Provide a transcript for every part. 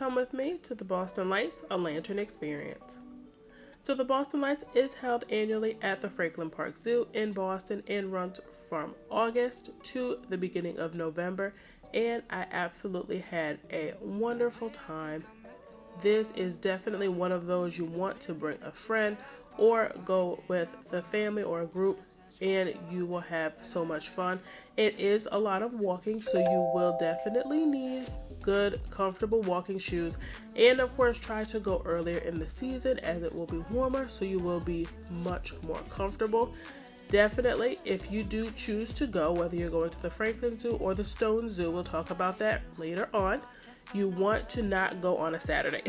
come with me to the Boston Lights, a lantern experience. So the Boston Lights is held annually at the Franklin Park Zoo in Boston and runs from August to the beginning of November, and I absolutely had a wonderful time. This is definitely one of those you want to bring a friend or go with the family or a group, and you will have so much fun. It is a lot of walking, so you will definitely need good, comfortable walking shoes. And of course, try to go earlier in the season as it will be warmer, so you will be much more comfortable. Definitely, if you do choose to go, whether you're going to the Franklin Zoo or the Stone Zoo, we'll talk about that later on. You want to not go on a Saturday.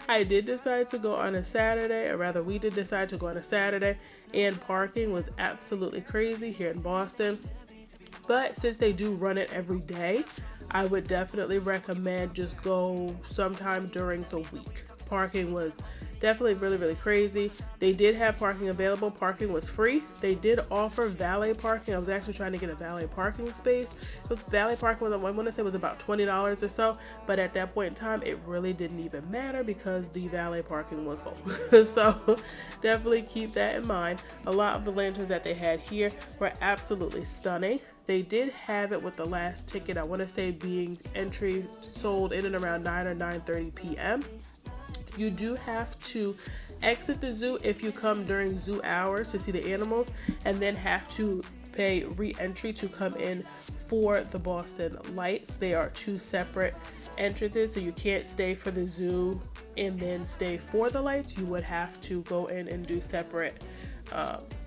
I did decide to go on a Saturday, or rather we did decide to go on a Saturday, and parking was absolutely crazy here in Boston. But since they do run it every day, I would definitely recommend just go sometime during the week. Parking was definitely really crazy. They did have parking available. Parking was free. They did offer valet parking. I was actually trying to get a valet parking space. It was valet parking, I want to say, was about $20 or so, but at that point in time it really didn't even matter because the valet parking was full. So definitely keep that in mind. A lot of the lanterns that they had here were absolutely stunning. They did have it with the last ticket, I want to say, being entry sold in and around 9 or 9:30 p.m. You do have to exit the zoo if you come during zoo hours to see the animals, and then have to pay re-entry to come in for the Boston Lights. They are two separate entrances, so you can't stay for the zoo and then stay for the lights. You would have to go in and do separate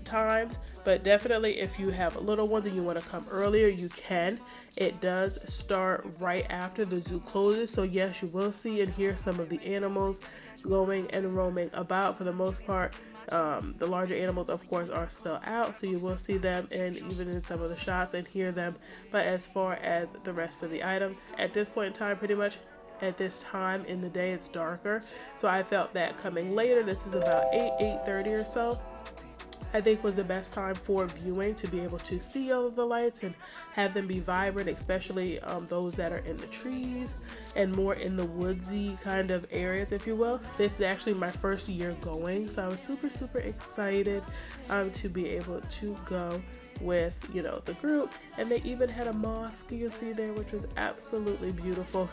times. But definitely, if you have little ones and you want to come earlier, you can. It does start right after the zoo closes, so yes, you will see and hear some of the animals going and roaming about. For the most part, the larger animals, of course, are still out, so you will see them and even in some of the shots and hear them. But as far as the rest of the items, at this point in time, pretty much at this time in the day, it's darker, so I felt that coming later, this is about 8:30 or so, I think was the best time for viewing, to be able to see all of the lights and have them be vibrant, especially those that are in the trees and more in the woodsy kind of areas, if you will. This is actually my first year going, so I was super excited to be able to go with, the group. And they even had a mosque you'll see there, which was absolutely beautiful.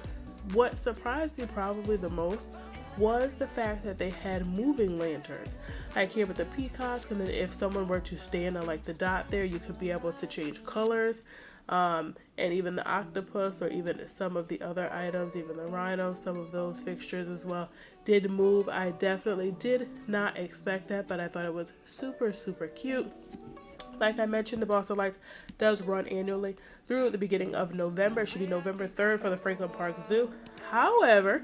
What surprised me probably the most was the fact that they had moving lanterns, like here with the peacocks, and then if someone were to stand on like the dot there, you could be able to change colors, and even the octopus, or even some of the other items, even the rhino, some of those fixtures as well did move. I definitely did not expect that, but I thought it was super cute. Like I mentioned, the Boston Lights does run annually through the beginning of November. It should be November 3rd for the Franklin Park Zoo. However,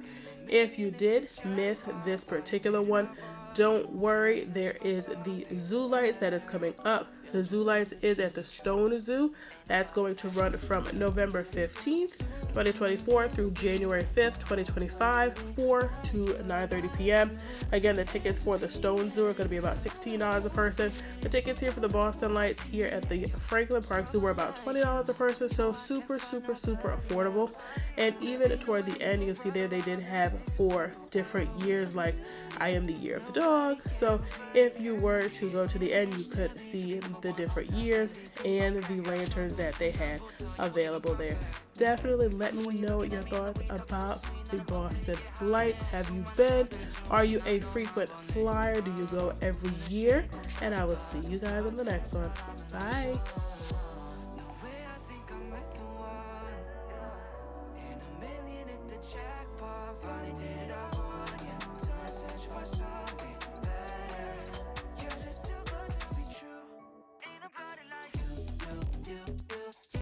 if you did miss this particular one, don't worry, there is the Zoo Lights that is coming up. The Zoo Lights is at the Stone Zoo. That's going to run from November 15th, 2024 through January 5th, 2025, 4 to 9:30 p.m. Again, the tickets for the Stone Zoo are going to be about $16 a person. The tickets here for the Boston Lights here at the Franklin Park Zoo were about $20 a person, so super affordable. And even toward the end, you'll see there they did have 4 different years, like I am the year of the dog. So if you were to go to the end, you could see the different years and the lanterns that they had available there. Definitely let me know your thoughts about the Boston Lights. Have you been? Are you a frequent flyer? Do you go every year? And I will see you guys on the next one. Bye.